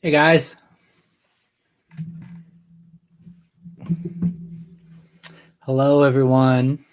Hey guys. Hello everyone.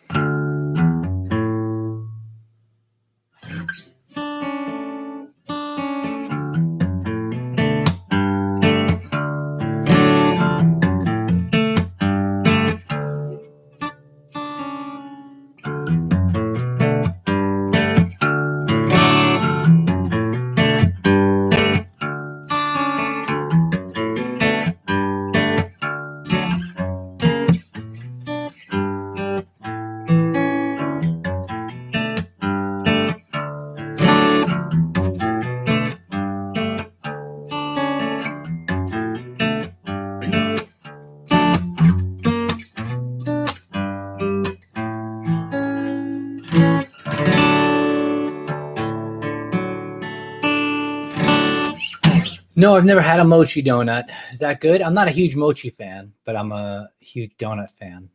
No, I've never had a mochi donut. Is that good? I'm not a huge mochi fan, but I'm a huge donut fan.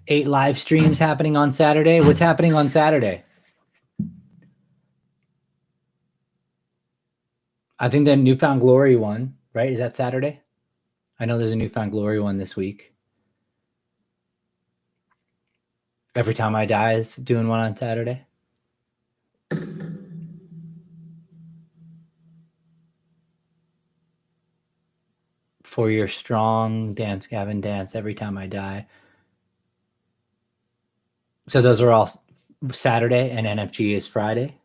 Eight live streams happening on Saturday. What's happening on Saturday? I think the Newfound Glory one, right? Is that Saturday? I know there's a Newfound Glory one this week. Every Time I Die is doing one on Saturday. For Your Strong, Dance Gavin Dance, Every Time I Die. So those are all Saturday, and NFG is Friday.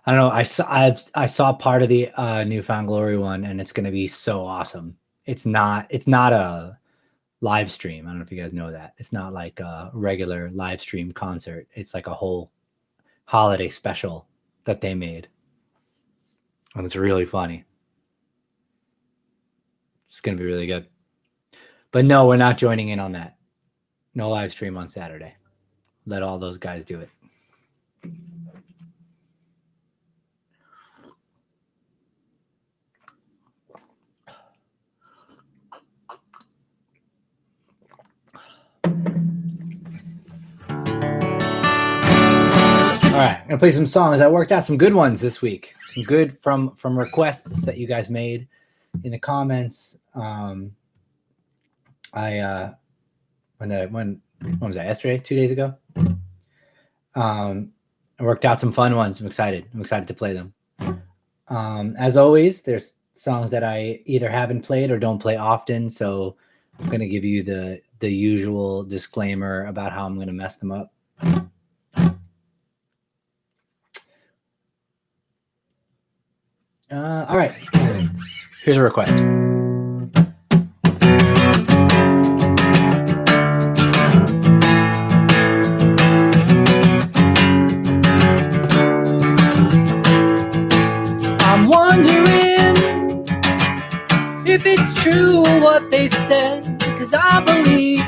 I don't know. I saw part of the Newfound Glory one, and it's going to be so awesome. It's not a live stream. I don't know if you guys know that. It's not like a regular live stream concert. It's like a whole holiday special that they made, and it's really funny. It's going to be really good. But no, we're not joining in on that. No live stream on Saturday. Let all those guys do it. All right, I'm gonna play some songs. I worked out some good ones this week. Some good from requests that you guys made in the comments. When was that? Yesterday? 2 days ago? I worked out some fun ones. I'm excited to play them. As always, there's songs that I either haven't played or don't play often, so I'm gonna give you the usual disclaimer about how I'm gonna mess them up. All right, here's a request. I'm wondering if it's true what they said, because I believe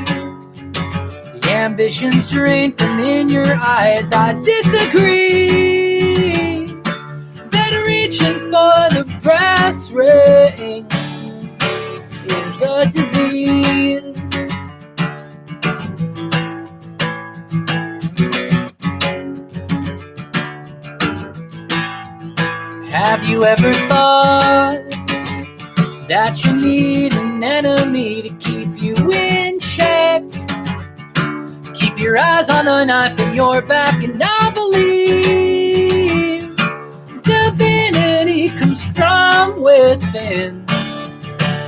the ambition's drained from in your eyes. I disagree that reaching for the brass ring is a disease. Have you ever thought that you need an enemy to keep you in check? Keep your eyes on the knife in your back, and I believe divinity comes from within,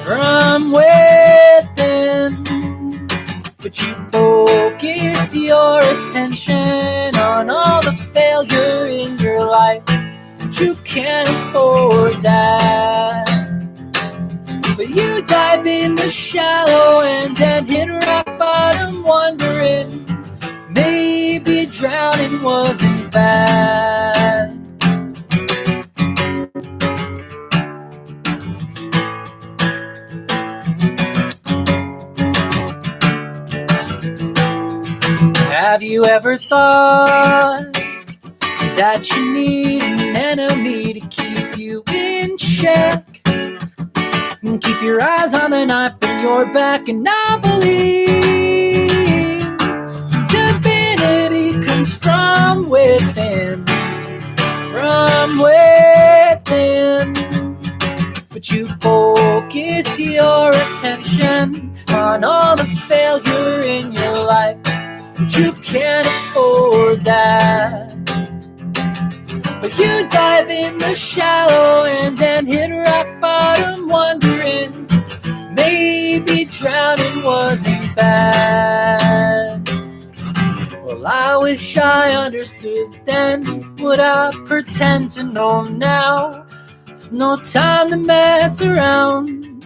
from within. But you focus your attention on all the failure in your life. You can't afford that. But you dive in the shallow end and hit rock bottom, wondering maybe drowning wasn't bad. Have you ever thought that you need an enemy to keep you in check. And keep your eyes on the knife and your back, and I believe divinity comes from within, from within. But you focus your attention on all the failure in your life, but you can't afford that. But you dive in the shallow end and hit rock bottom, wondering maybe drowning wasn't bad. Well, I wish I understood then what I pretend to know now. There's no time to mess around.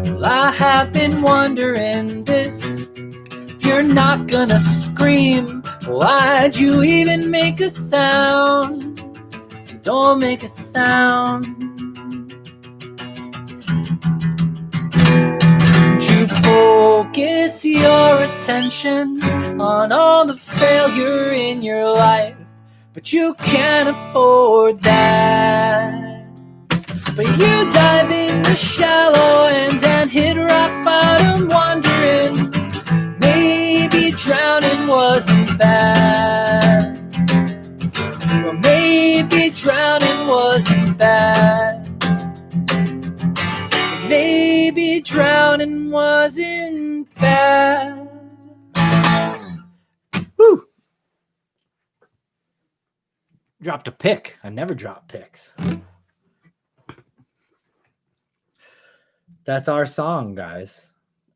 Well, I have been wondering this. If you're not gonna scream, why'd you even make a sound? Don't make a sound. You focus your attention on all the failure in your life, but you can't afford that. But you dive in the shallow end and hit rock bottom, wondering maybe drowning wasn't bad. Well, maybe drowning wasn't bad. Maybe drowning wasn't bad. Woo! Dropped a pick. I never drop picks. That's our song, guys.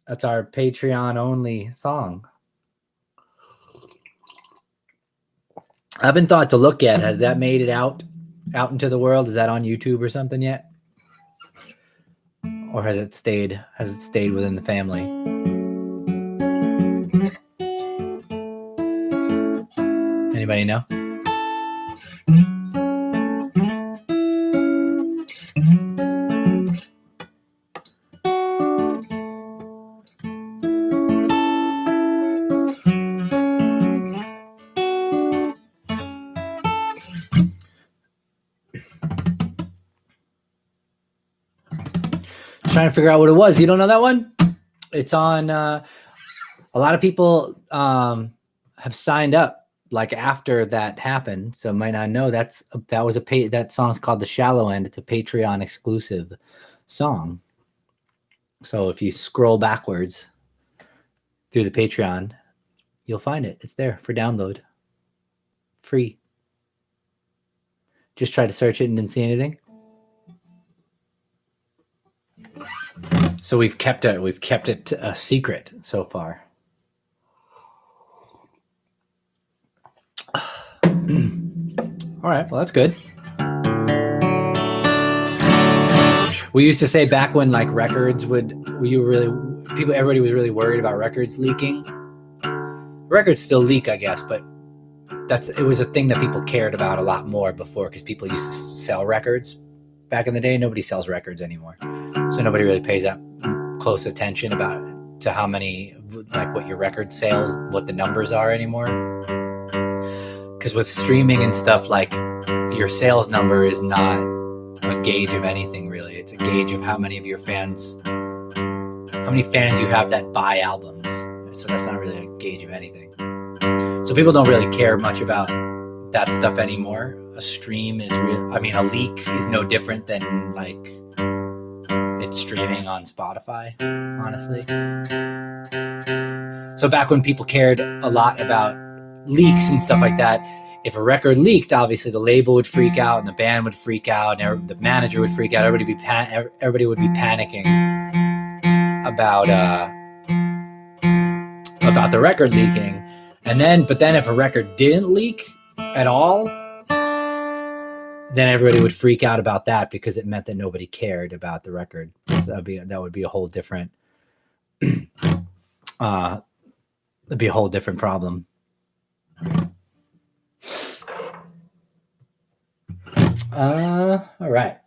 That's our Patreon only song. I haven't thought to look at. Has that made it out into the world? Is that on YouTube or something yet? Or has it stayed within the family? Anybody know? Trying to figure out what it was. You don't know that one? It's on. A lot of people have signed up like after that happened, so might not know that song's called "The Shallow End." It's a Patreon exclusive song. So if you scroll backwards through the Patreon, you'll find it. It's there for download, free. Just try to search it and didn't see anything. So we've kept it a secret so far. All right, well that's good. We used to say back when like records everybody was really worried about records leaking. Records still leak, I guess, but it was a thing that people cared about a lot more before, because people used to sell records back in the day. Nobody sells records anymore, so nobody really pays that close attention to how many, like what your record sales, what the numbers are anymore. Because with streaming and stuff, like your sales number is not a gauge of anything really. It's a gauge of how many fans you have that buy albums. So that's not really a gauge of anything. So people don't really care much about that stuff anymore. A stream is real. I mean, a leak is no different than like it's streaming on Spotify, honestly. So back when people cared a lot about leaks and stuff like that, if a record leaked, obviously the label would freak out and the band would freak out and the manager would freak out. Everybody would be panicking about the record leaking. But then if a record didn't leak at all, then everybody would freak out about that, because it meant that nobody cared about the record. So that would be a whole different problem. All right.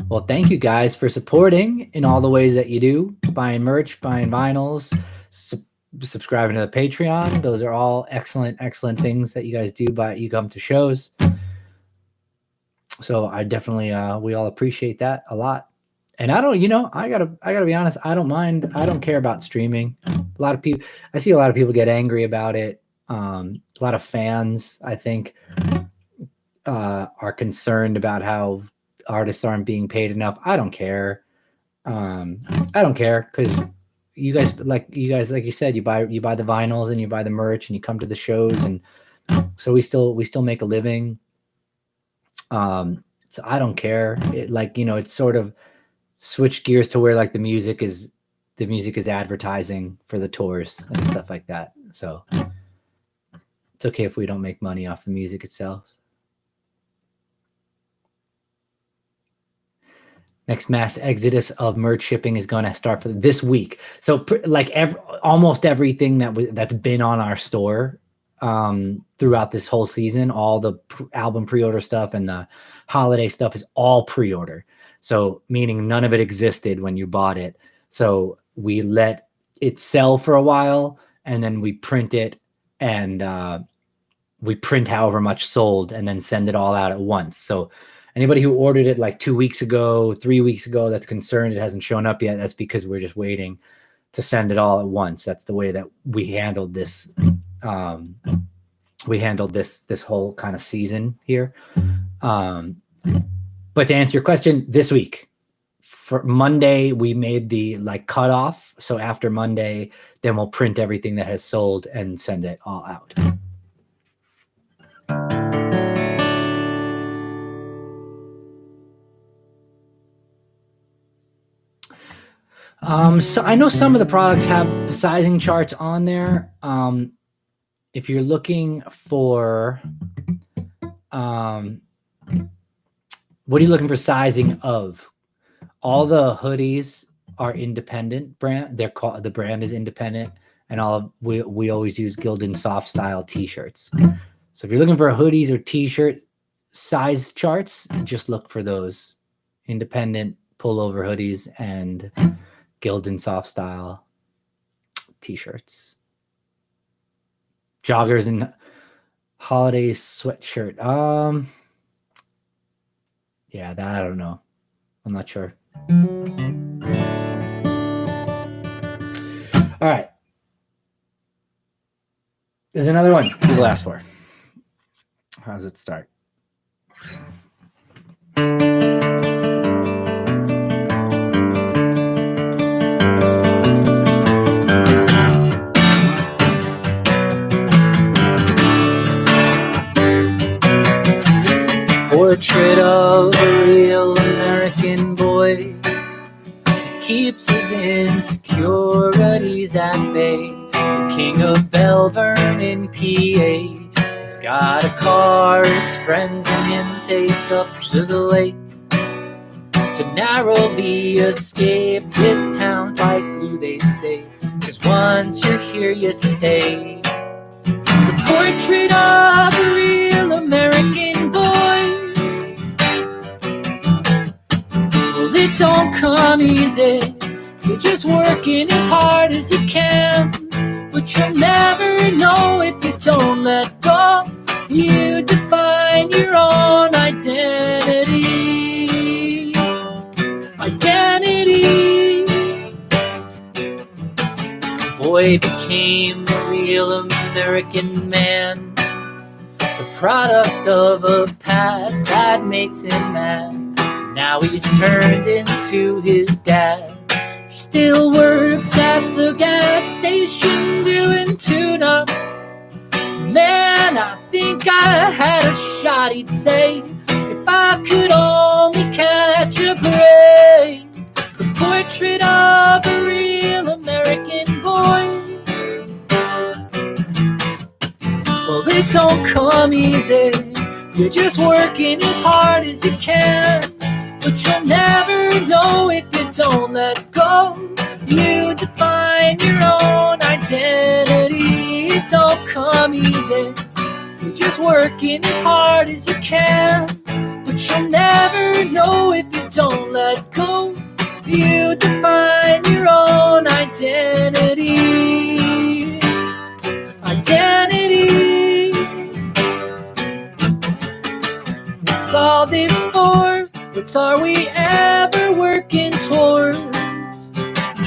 Well, thank you guys for supporting in all the ways that you do, buying merch, buying vinyls, subscribing to the Patreon. Those are all excellent things that you guys do. You come to shows. So I definitely, we all appreciate that a lot. And I don't, I gotta be honest. I don't mind. I don't care about streaming. A lot of people, I see a lot of people get angry about it. A lot of fans, I think, are concerned about how artists aren't being paid enough. I don't care. I don't care because you guys, like you said, you buy the vinyls and you buy the merch and you come to the shows, and so we still make a living. So I don't care. It's sort of switch gears to where like the music is advertising for the tours and stuff like that. So it's okay if we don't make money off the music itself. Next mass exodus of merch shipping is going to start for this week. So like almost everything that's been on our store throughout this whole season, all the album pre-order stuff and the holiday stuff is all pre-order. So meaning none of it existed when you bought it. So we let it sell for a while and then we print it and we print however much sold and then send it all out at once. So anybody who ordered it like 2 weeks ago, 3 weeks ago, that's concerned it hasn't shown up yet, that's because we're just waiting to send it all at once. That's the way that we handled this. This whole kind of season here. But to answer your question, this week for Monday, we made the cutoff. So after Monday, then we'll print everything that has sold and send it all out. So I know some of the products have sizing charts on there. If you're looking for, what are you looking for sizing of? All the hoodies are independent brand. The brand is independent, and we always use Gildan Soft Style t-shirts. So if you're looking for hoodies or t-shirt size charts, just look for those independent pullover hoodies and Gildan Soft Style t-shirts. Joggers and holiday sweatshirt. Yeah, that I don't know. I'm not sure. All right. There's another one people asked for. How does it start? Portrait of a real American boy, keeps his insecurities at bay. The king of Belvern in PA, he's got a car, his friends and him take up to the lake to narrowly escape. This town's like glue, they say, 'cause once you're here you stay. The portrait of a real American boy, it don't come easy. You're just working as hard as you can, but you'll never know if you don't let go. You define your own identity. Boy became a real American man, the product of a past that makes him mad. Now he's turned into his dad. He still works at the gas station doing tune-ups. Man, I think I had a shot, he'd say, if I could only catch a break. The portrait of a real American boy. Well, it don't come easy. You're just working as hard as you can, but you'll never know if you don't let go. You define your own identity. It don't come easy. You're just just working as hard as you can. But you'll never know if you don't let go. You define your own identity. Identity. What's all this for? What are we ever working towards?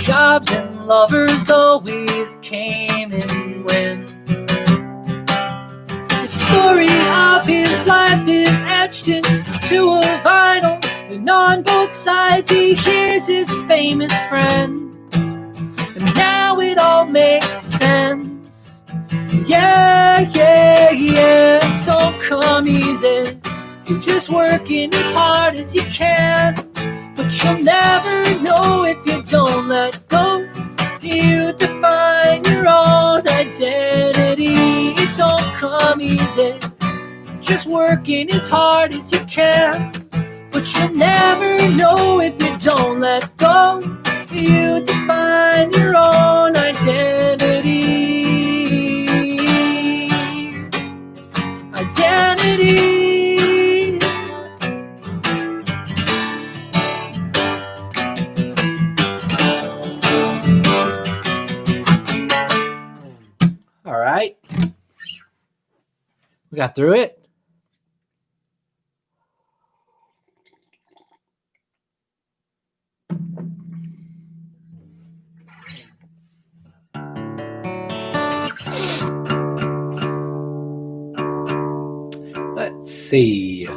Jobs and lovers always came and went. The story of his life is etched into a vinyl, and on both sides he hears his famous friends. And now it all makes sense. Yeah, yeah, yeah. Don't come easy. You're just working as hard as you can. But you'll never know if you don't let go. You define your own identity. It don't come easy. Just working as hard as you can. But you'll never know if you don't let go. You define your own identity. Identity. All right. We got through it. Let's see. What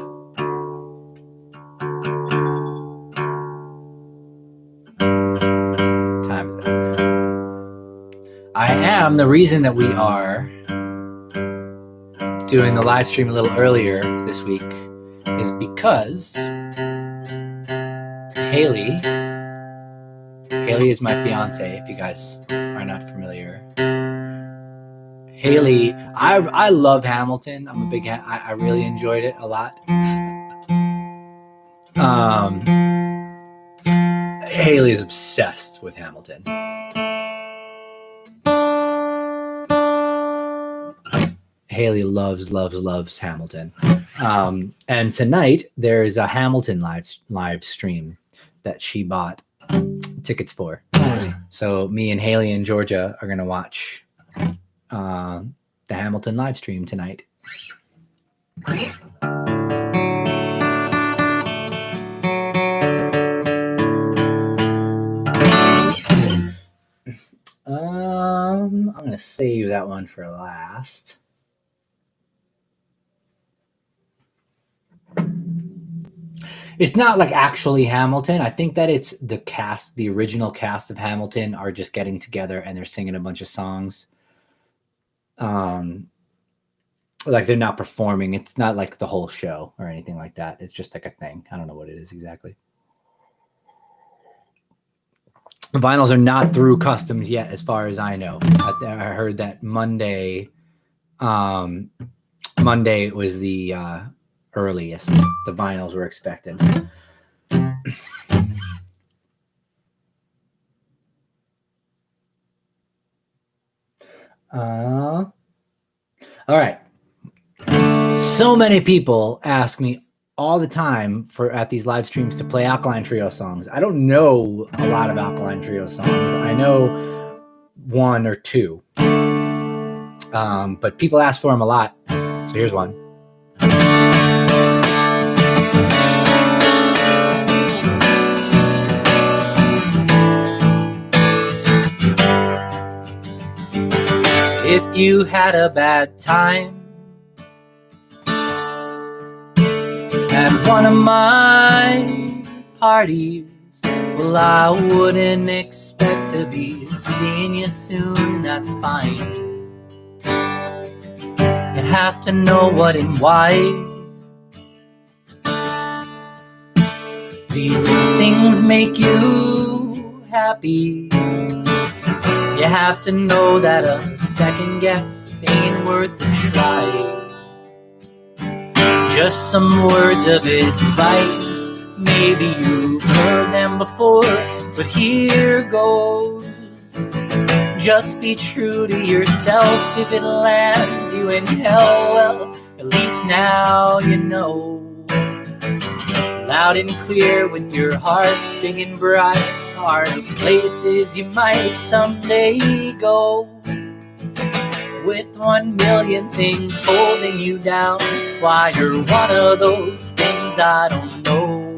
time is it? I am the reason that we are doing the live stream a little earlier this week is because Haley is my fiance, if you guys are not familiar. Haley, I love Hamilton. I'm a big I really enjoyed it a lot. Haley is obsessed with Hamilton. Haley loves Hamilton. And tonight there is a Hamilton live stream that she bought tickets for. So me and Haley and Georgia are gonna watch the Hamilton live stream tonight. I'm gonna save that one for last. It's not like actually Hamilton. I think that it's the cast, the original cast of Hamilton are just getting together and they're singing a bunch of songs. Like they're not performing. It's not like the whole show or anything like that. It's just like a thing. I don't know what it is exactly. The vinyls are not through customs yet, as far as I know. I heard that Monday was the earliest the vinyls were expected. All right. So many people ask me all the time at these live streams to play Alkaline Trio songs. I don't know a lot of Alkaline Trio songs. I know one or two, but people ask for them a lot. So here's one. If you had a bad time at one of my parties, well, I wouldn't expect to be seeing you soon, that's fine. You have to know what and why these things make you happy. You have to know that a second guess ain't worth the try. Just some words of advice, maybe you've heard them before, but here goes. Just be true to yourself. If it lands you in hell, well, At least now you know. Loud and clear with your heart big and bright are the places you might someday go. With 1,000,000 things holding you down, why you're one of those things I don't know.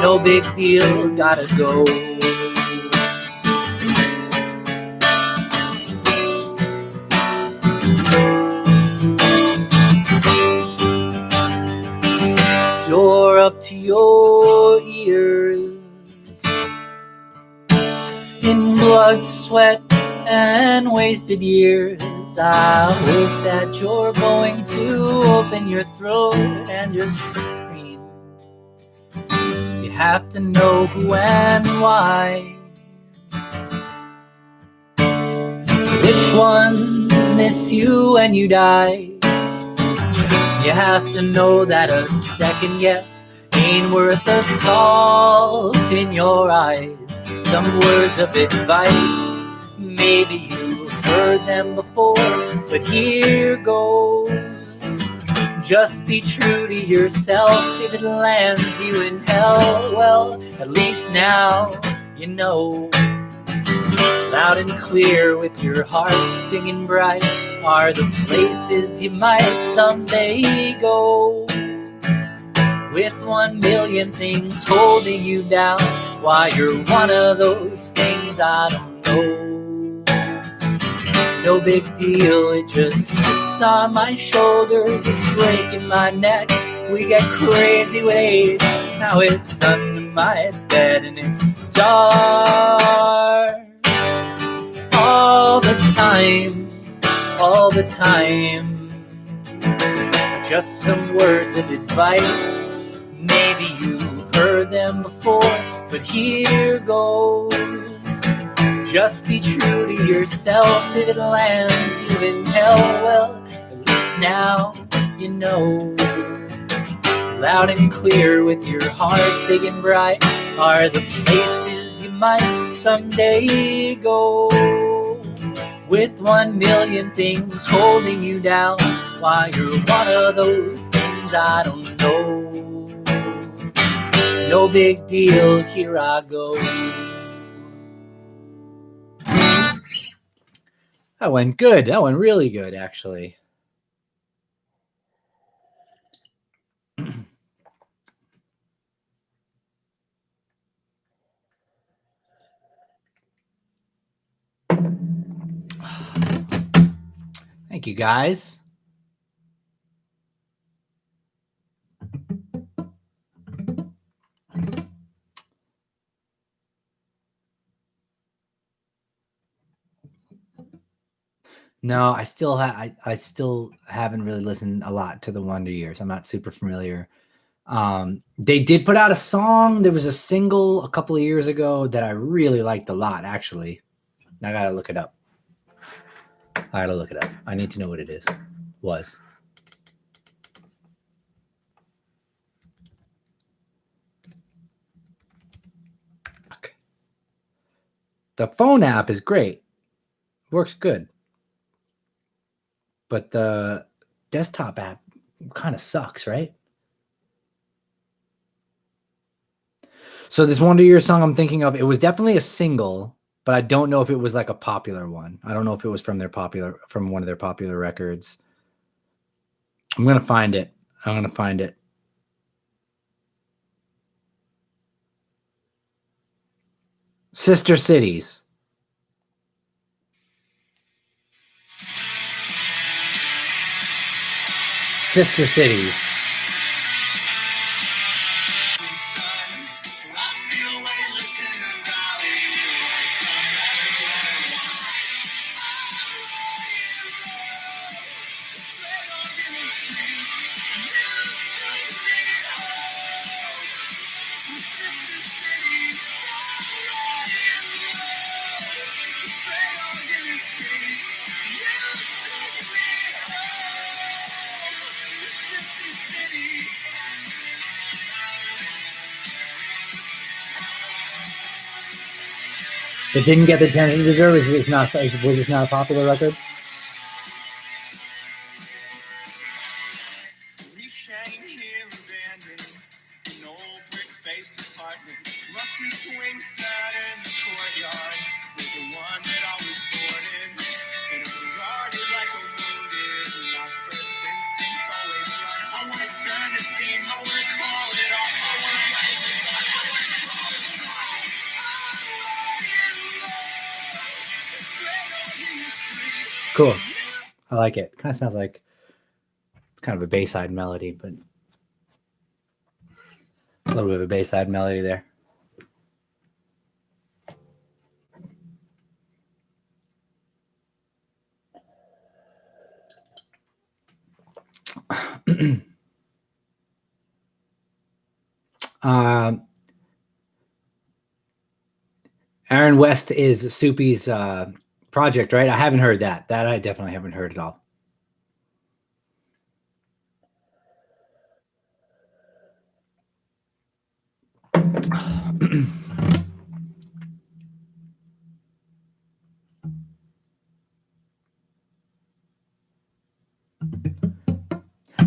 No big deal, gotta go. You're up to your ears in blood, sweat, and wasted years. I hope that you're going to open your throat and just scream. You have to know who and why. Which ones miss you when you die? You have to know that a second guess ain't worth the salt in your eyes. Some words of advice, maybe you've heard them before, but here goes. Just be true to yourself. If it lands you in hell, well, at least now you know. Loud and clear with your heart big and bright are the places you might someday go. With 1,000,000 things holding you down, why you're one of those things I don't know. No big deal, it just sits on my shoulders, it's breaking my neck. We get crazy with age, now it's under my bed and it's dark. All the time, all the time. Just some words of advice, maybe you've heard them before, but here goes. Just be true to yourself. If it lands you in hell, well, at least now you know. Loud and clear with your heart big and bright are the places you might someday go. With 1,000,000 things holding you down, why you're one of those things I don't know. No big deal, here I go. That went good. That went really good, actually. Thank you, guys. No, I still haven't really listened a lot to the Wonder Years. I'm not super familiar. They did put out a song. There was a single a couple of years ago that I really liked a lot, actually. I gotta look it up. I need to know what it is. Was. Okay. The phone app is great. Works good. But the desktop app kind of sucks, right? So this Wonder Years song I'm thinking of, it was definitely a single, but I don't know if it was like a popular one. I don't know if it was from one of their popular records. I'm gonna find it. Sister Cities. Sister Cities. It didn't get the attention it deserved. Was this not a popular record? sat in the courtyard with the one that I was born in, and unguarded like a wounded. My first instincts always run. I wanna turn the scene, I wanna call it off, I wanna write the time, I wanna call it off. Cool. I like it. Kind of sounds like kind of a Bayside melody, but a little bit of a Bayside melody there. Aaron West is Soupy's project, right? I haven't heard that. That I definitely haven't heard at all.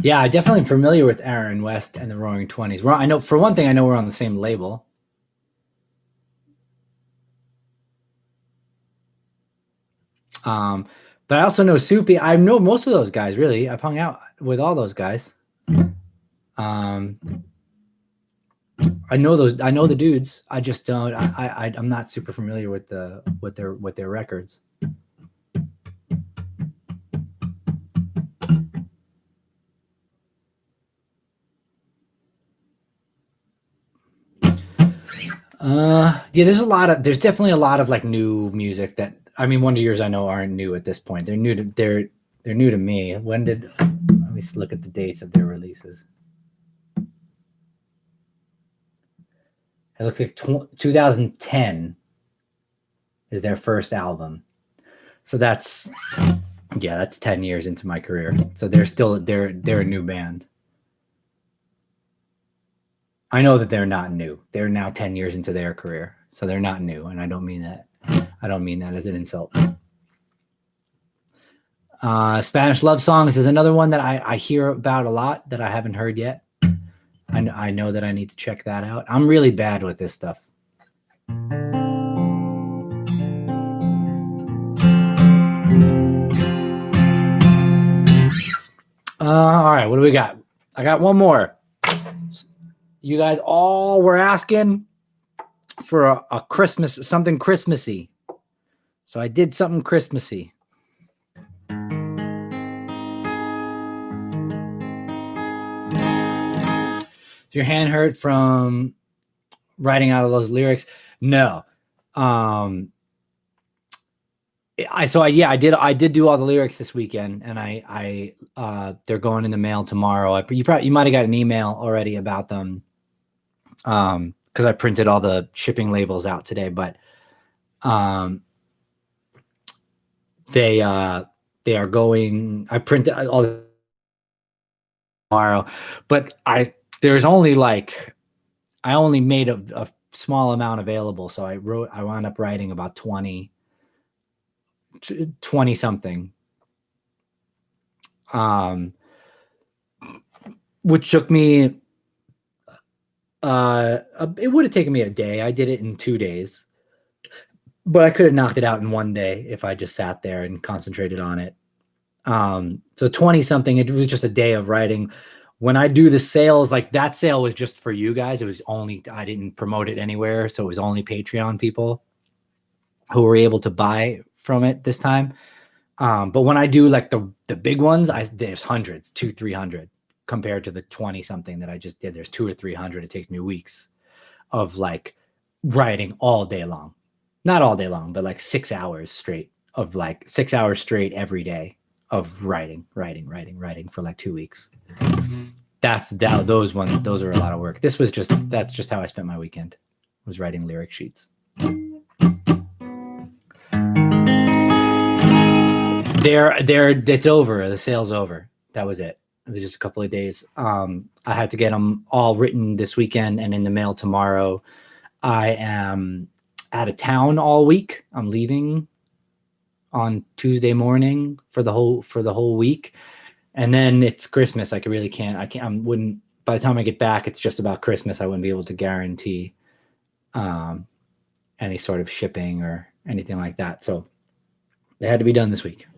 Yeah, I definitely am familiar with Aaron West and the Roaring Twenties. I know, for one thing, I know we're on the same label. But I also know Soupy. I know most of those guys, really. I've hung out with all those guys. I know those. I know the dudes. I just don't. I'm not super familiar with their records. Yeah, there's definitely a lot of like new music that, I mean, Wonder Years I know aren't new at this point. They're new to me. Let me look at the dates of their releases. It looks like 2010 is their first album. So that's 10 years into my career. So they're a new band. I know that they're not new. They're now 10 years into their career. So they're not new. And I don't mean that as an insult. Spanish Love Songs is another one that I hear about a lot that I haven't heard yet. I know that I need to check that out. I'm really bad with this stuff. All right, what do we got? I got one more. You guys all were asking for a Christmas, something Christmassy. So I did something Christmassy. Does your hand hurt from writing out of those lyrics? No. I did do all the lyrics this weekend, and they're going in the mail tomorrow. You might have got an email already about them, because I printed all the shipping labels out today. But they are going. I printed all tomorrow, but I only made a small amount available, so I wound up writing about 20 something, which took me it would have taken me a day. I did it in 2 days, but I could have knocked it out in one day if I just sat there and concentrated on it. So 20 something, it was just a day of writing. When I do the sales, like that sale was just for you guys. I didn't promote it anywhere. So it was only Patreon people who were able to buy from it this time. But when I do like the big ones, there's hundreds, 200-300 compared to the 20 something that I just did. There's 200 or 300. It takes me weeks of like writing all day long, not all day long, but like 6 hours straight every day of writing for like 2 weeks. Those are a lot of work. That's just how I spent my weekend, was writing lyric sheets. It's over. The sale's over. That was it. It was just a couple of days. I had to get them all written this weekend and in the mail tomorrow. I am out of town all week. I'm leaving on Tuesday morning for the whole week. And then it's Christmas. By the time I get back, it's just about Christmas. I wouldn't be able to guarantee any sort of shipping or anything like that. So they had to be done this week.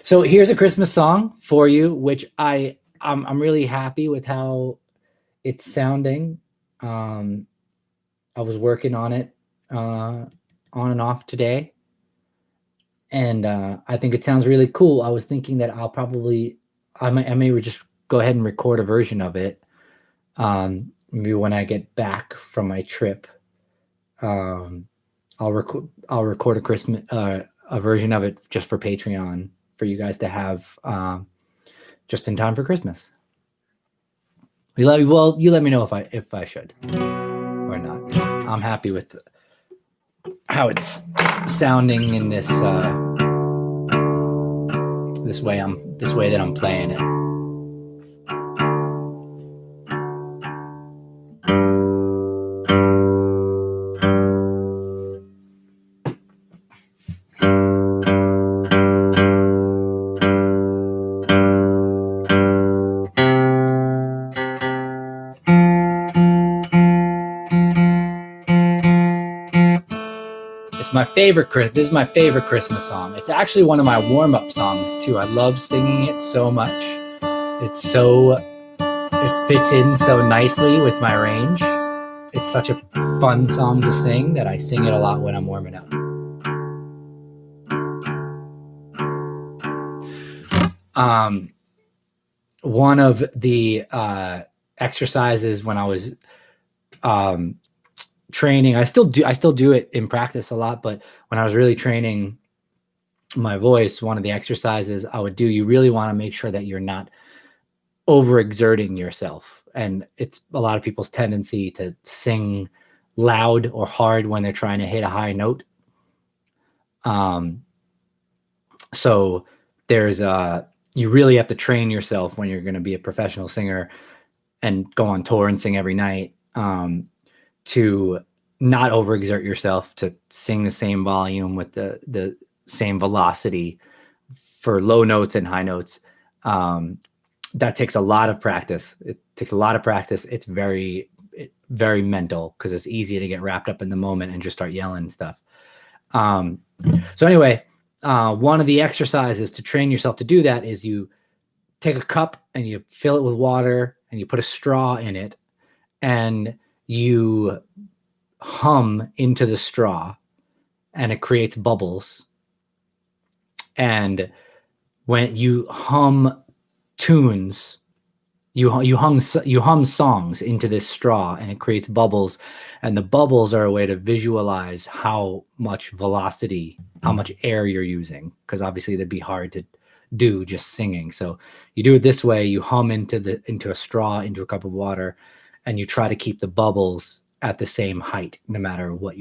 So here's a Christmas song for you, which I'm really happy with how it's sounding. I was working on it on and off today, and I think it sounds really cool. I was thinking that I may just go ahead and record a version of it. Maybe when I get back from my trip, I'll record a version of it just for Patreon for you guys to have just in time for Christmas. You let me know if I should or not. I'm happy with how it's sounding in this way that I'm playing it. This is my favorite Christmas song. It's actually one of my warm-up songs too. I love singing it so much. It fits in so nicely with my range. It's such a fun song to sing that I sing it a lot when I'm warming up. One of the exercises when I was training, I still do it in practice a lot, but when I was really training my voice, one of the exercises I would do, you really want to make sure that you're not overexerting yourself. And it's a lot of people's tendency to sing loud or hard when they're trying to hit a high note. So there's you really have to train yourself when you're going to be a professional singer and go on tour and sing every night, to not overexert yourself, to sing the same volume with the same velocity for low notes and high notes. That takes a lot of practice. It's very, very mental because it's easy to get wrapped up in the moment and just start yelling and stuff. So anyway, one of the exercises to train yourself to do that is you take a cup and you fill it with water and you put a straw in it and you hum into the straw and it creates bubbles. And when you hum tunes, you hum songs into this straw and it creates bubbles, and the bubbles are a way to visualize how much velocity, how much air you're using, because obviously that'd be hard to do just singing. So you do it this way: you hum into a straw, into a cup of water, and you try to keep the bubbles at the same height, no matter what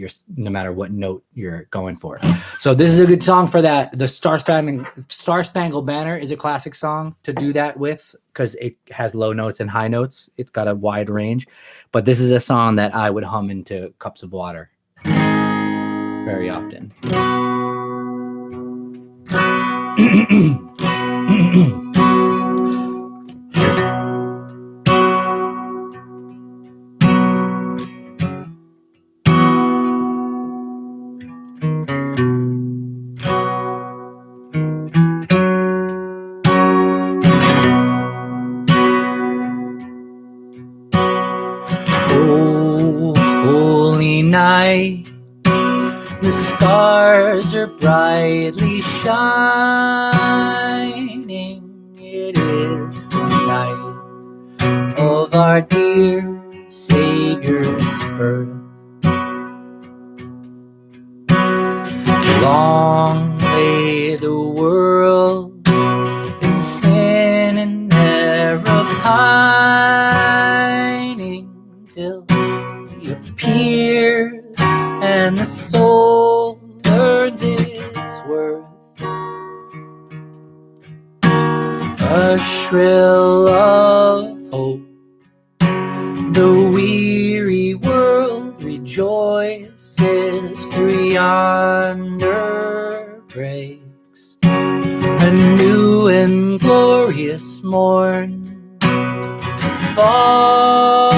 note you're going for. So this is a good song for that. The Star Spangled Banner is a classic song to do that with because it has low notes and high notes. It's got a wide range, but this is a song that I would hum into cups of water very often. Night, the stars are brightly shining. It is the night of our dear Savior's birth. Long lay the world in sin and error pining till He appears and the soul learns its worth. A shrill of hope, the weary world rejoices through yonder breaks. A new and and glorious morn, fall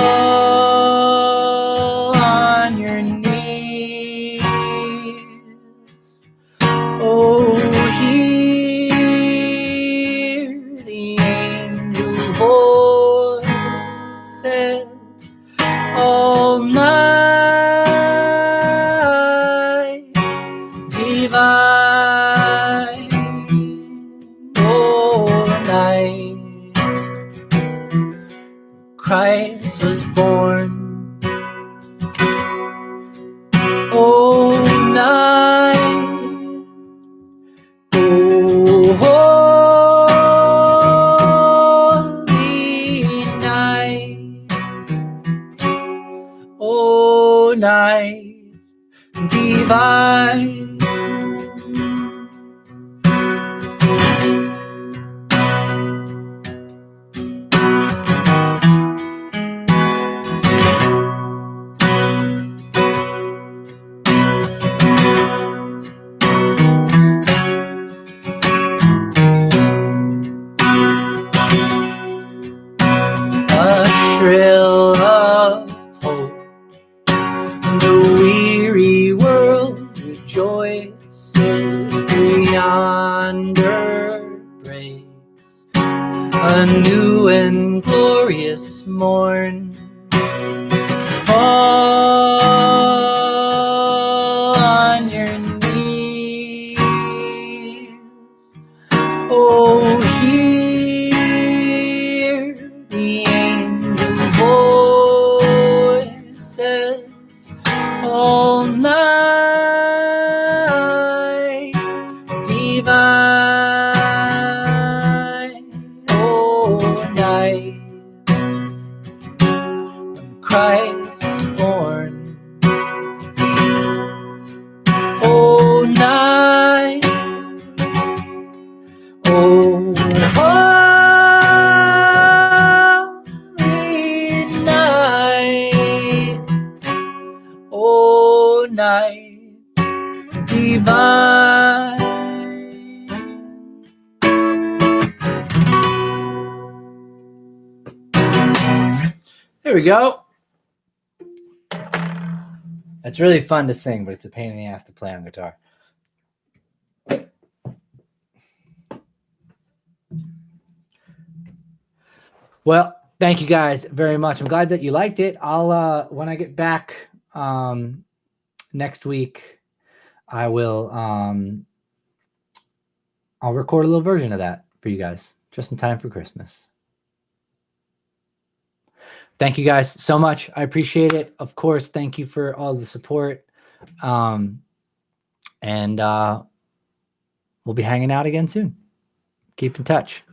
on your knees. Oh, hear the angel voices all night divine, all night Christ was born. Oh, night, oh, holy night, oh, night divine. A shrill of hope, the weary world rejoices through yonder breaks. A new and glorious morn, fall on your knees. Oh, hear the angel voices all night divine, all night when Christ is born. Oh, night, oh, holy night, oh, night divine. There we go. It's really fun to sing, but it's a pain in the ass to play on guitar. Well, thank you guys very much. I'm glad that you liked it. I'll when I get back next week, I will I'll record a little version of that for you guys just in time for Christmas. Thank you guys so much. I appreciate it. Of course, thank you for all the support. And we'll be hanging out again soon. Keep in touch.